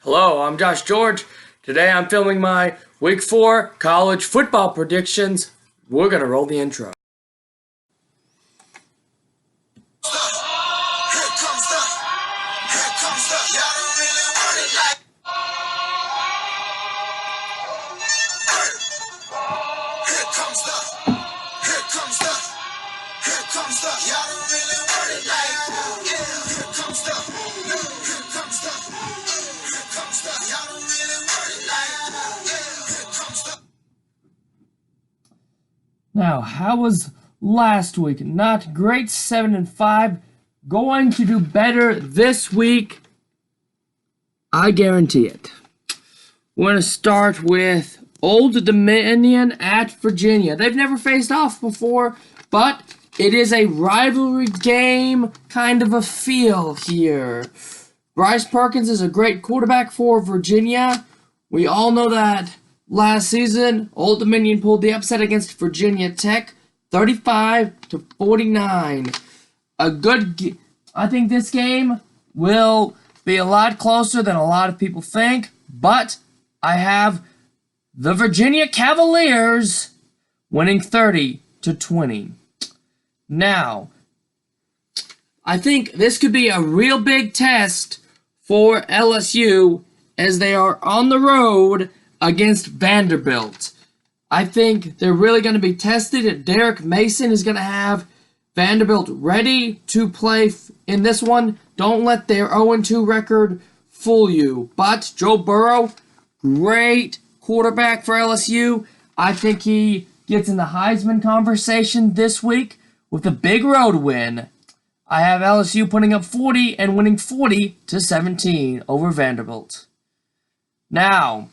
Hello, I'm Josh George. Today I'm filming my Week 4 college football predictions. We're going to roll the intro. Now, how was last week? Not great, 7-5. Going to do better this week. I guarantee it. We're going to start with Old Dominion at Virginia. They've never faced off before, but it is a rivalry game kind of a feel here. Bryce Perkins is a great quarterback for Virginia. We all know that last season, Old Dominion pulled the upset against Virginia Tech, 35-49. I think this game will be a lot closer than a lot of people think, but I have the Virginia Cavaliers winning 30-20. Now, I think this could be a real big test for LSU as they are on the road against Vanderbilt. I think they're really going to be tested. Derek Mason is going to have Vanderbilt ready to play in this one. Don't let their 0-2 record fool you. But Joe Burrow, great quarterback for LSU. I think he gets in the Heisman conversation this week with a big road win. I have LSU putting up 40 and winning 40-17 over Vanderbilt. Now,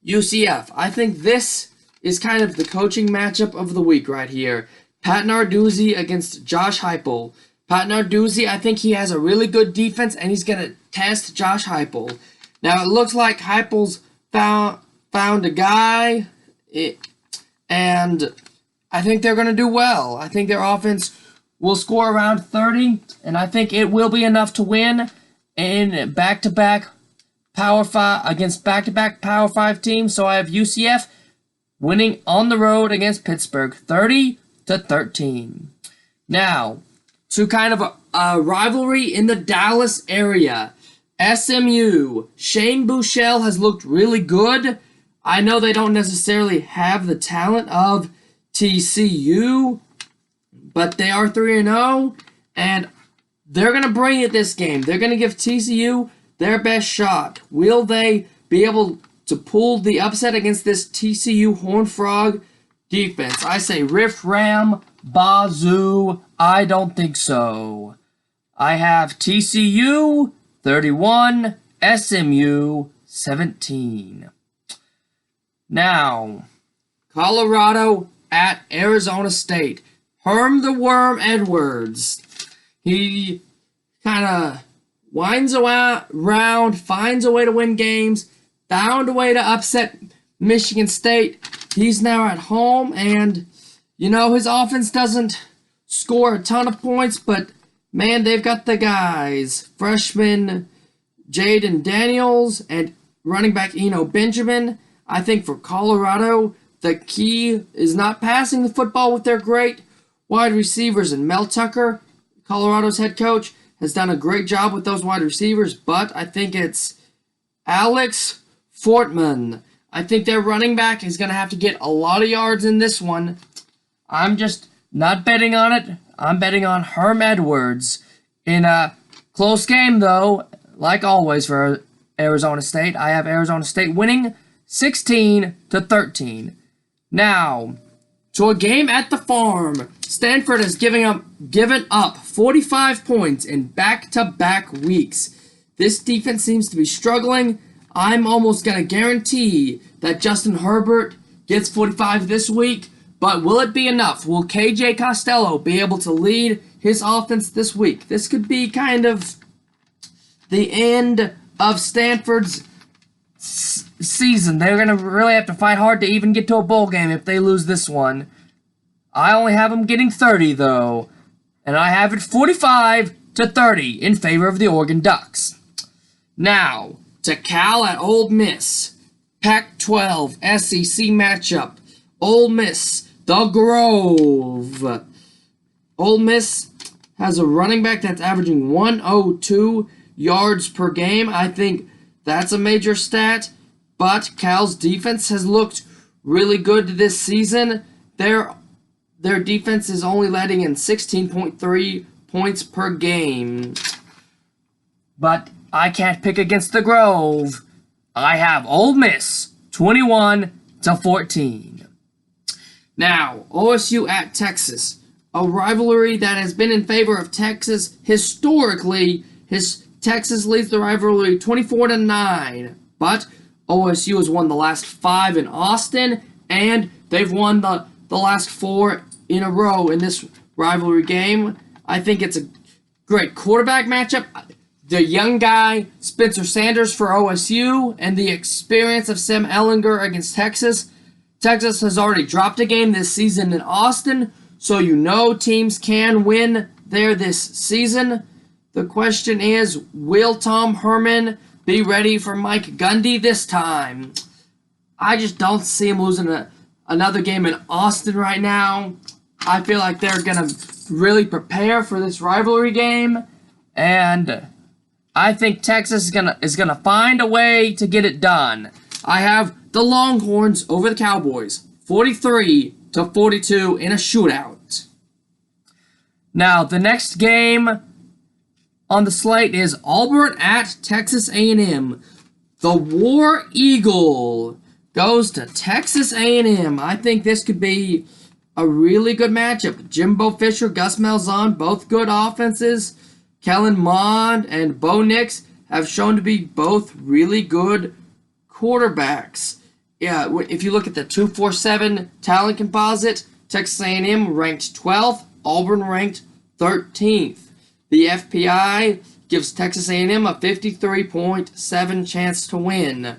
UCF. I think this is kind of the coaching matchup of the week right here. Pat Narduzzi against Josh Heupel. Pat Narduzzi, I think he has a really good defense, and he's going to test Josh Heupel. Now, it looks like Heupel's found a guy, and I think they're going to do well. I think their offense will score around 30, and I think it will be enough to win in back-to-back Power 5 against back-to-back Power 5 teams. So I have UCF winning on the road against Pittsburgh, 30-13. Now, to kind of a rivalry in the Dallas area. SMU. Shane Buechele has looked really good. I know they don't necessarily have the talent of TCU, but they are 3-0, and they're going to bring it this game. They're going to give TCU their best shot. Will they be able to pull the upset against this TCU Horned Frog defense? I say riff ram bazoo. I don't think so. I have TCU 31, SMU 17. Now, Colorado at Arizona State. Herm the Worm Edwards. He kind of winds around, finds a way to win games, found a way to upset Michigan State. He's now at home, and, his offense doesn't score a ton of points, but, man, they've got the guys. Freshman Jaden Daniels and running back Eno Benjamin. I think for Colorado, the key is not passing the football with their great wide receivers. And Mel Tucker, Colorado's head coach, has done a great job with those wide receivers, but I think it's Alex Fortman. I think their running back is going to have to get a lot of yards in this one. I'm just not betting on it. I'm betting on Herm Edwards. In a close game, though, like always for Arizona State, I have Arizona State winning 16-13. Now, to a game at the farm. Stanford has given up 45 points in back-to-back weeks. This defense seems to be struggling. I'm almost going to guarantee that Justin Herbert gets 45 this week, but will it be enough? Will KJ Costello be able to lead his offense this week? This could be kind of the end of Stanford's season. They're going to really have to fight hard to even get to a bowl game if they lose this one. I only have them getting 30, though, and I have it 45-30 in favor of the Oregon Ducks. Now, to Cal at Ole Miss. Pac-12 SEC matchup. Ole Miss, the Grove. Ole Miss has a running back that's averaging 102 yards per game. I think that's a major stat. But Cal's defense has looked really good this season. Their defense is only letting in 16.3 points per game. But I can't pick against the Grove. I have Ole Miss 21-14. Now, OSU at Texas. A rivalry that has been in favor of Texas historically. Texas leads the rivalry 24-9. But OSU has won the last 5 in Austin, and they've won the last 4 in a row in this rivalry game. I think it's a great quarterback matchup. The young guy, Spencer Sanders for OSU, and the experience of Sam Ehlinger against Texas. Texas has already dropped a game this season in Austin, so you know teams can win there this season. The question is, will Tom Herman be ready for Mike Gundy this time? I just don't see him losing another game in Austin right now. I feel like they're going to really prepare for this rivalry game, and I think Texas is gonna find a way to get it done. I have the Longhorns over the Cowboys, 43-42 in a shootout. Now, the next game on the slate is Auburn at Texas A&M. The War Eagle goes to Texas A&M. I think this could be a really good matchup. Jimbo Fisher, Gus Malzahn, both good offenses. Kellen Mond and Bo Nix have shown to be both really good quarterbacks. Yeah, if you look at the 247 talent composite, Texas A&M ranked 12th, Auburn ranked 13th. The FPI gives Texas A&M a 53.7 chance to win.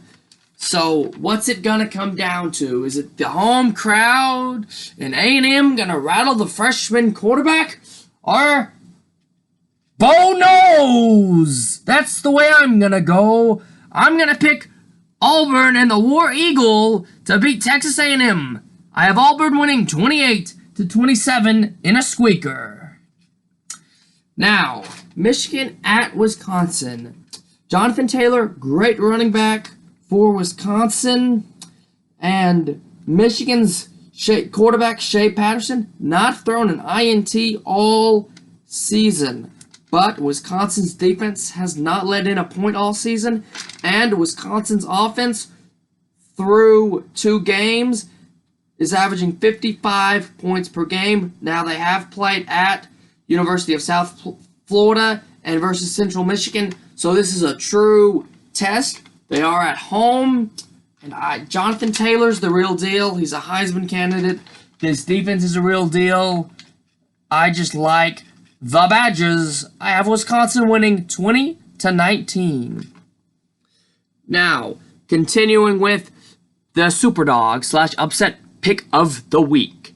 So what's it gonna come down to? Is it the home crowd and A&M gonna rattle the freshman quarterback, or Bo knows? That's the way I'm gonna go. I'm gonna pick Auburn and the War Eagle to beat Texas A&M. I have Auburn winning 28-27 in a squeaker. Now, Michigan at Wisconsin. Jonathan Taylor, great running back for Wisconsin, and Michigan's quarterback Shea Patterson not thrown an INT all season. But Wisconsin's defense has not let in a point all season, and Wisconsin's offense through 2 games is averaging 55 points per game. Now, they have played at University of South Florida and versus Central Michigan, so this is a true test. They are at home, and Jonathan Taylor's the real deal. He's a Heisman candidate. This defense is a real deal. I just like the Badgers. I have Wisconsin winning 20-19. Now, continuing with the Superdog / upset pick of the week.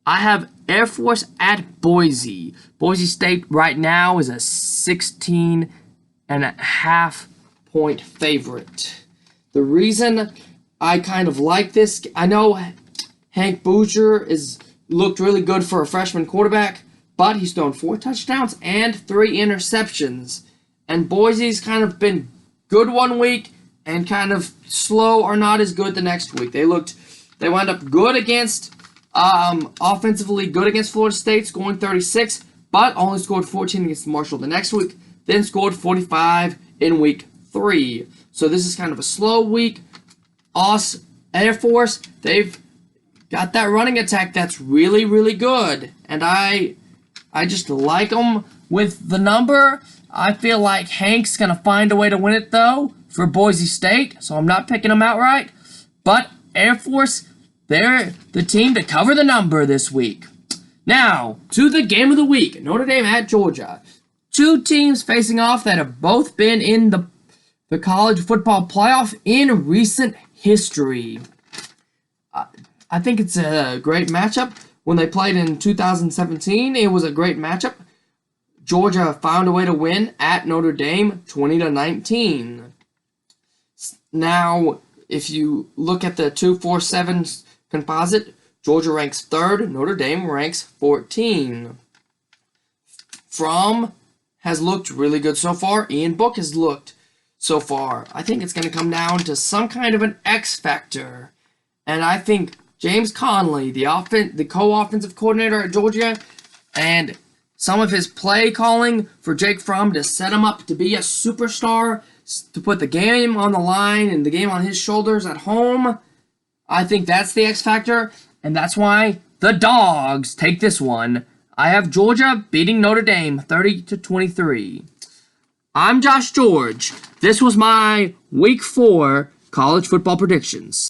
I have Air Force at Boise. Boise State right now is a 16.5 point favorite. The reason I kind of like this, I know Hank Bouger looked really good for a freshman quarterback, but he's thrown 4 touchdowns and 3 interceptions. And Boise's kind of been good one week and kind of slow or not as good the next week. They wound up good against, offensively good against Florida State, scoring 36, but only scored 14 against Marshall the next week, then scored 45 in week 3. So this is kind of a slow week. Air Force, they've got that running attack that's really, really good. And I just like them with the number. I feel like Hank's going to find a way to win it, though, for Boise State. So I'm not picking them outright. But Air Force, they're the team to cover the number this week. Now, to the game of the week. Notre Dame at Georgia. 2 teams facing off that have both been in the college football playoff in recent history. I think it's a great matchup. When they played in 2017, it was a great matchup. Georgia found a way to win at Notre Dame 20-19. Now, if you look at the 247 composite, Georgia ranks 3rd, Notre Dame ranks 14. Fromm has looked really good so far. Ian Book has looked so far. I think it's going to come down to some kind of an X factor. And I think James Conley, the co-offensive coordinator at Georgia, and some of his play calling for Jake Fromm to set him up to be a superstar, to put the game on the line and the game on his shoulders at home, I think that's the X factor, and that's why the Dogs take this one. I have Georgia beating Notre Dame 30-23. I'm Josh George. This was my Week 4 college football predictions.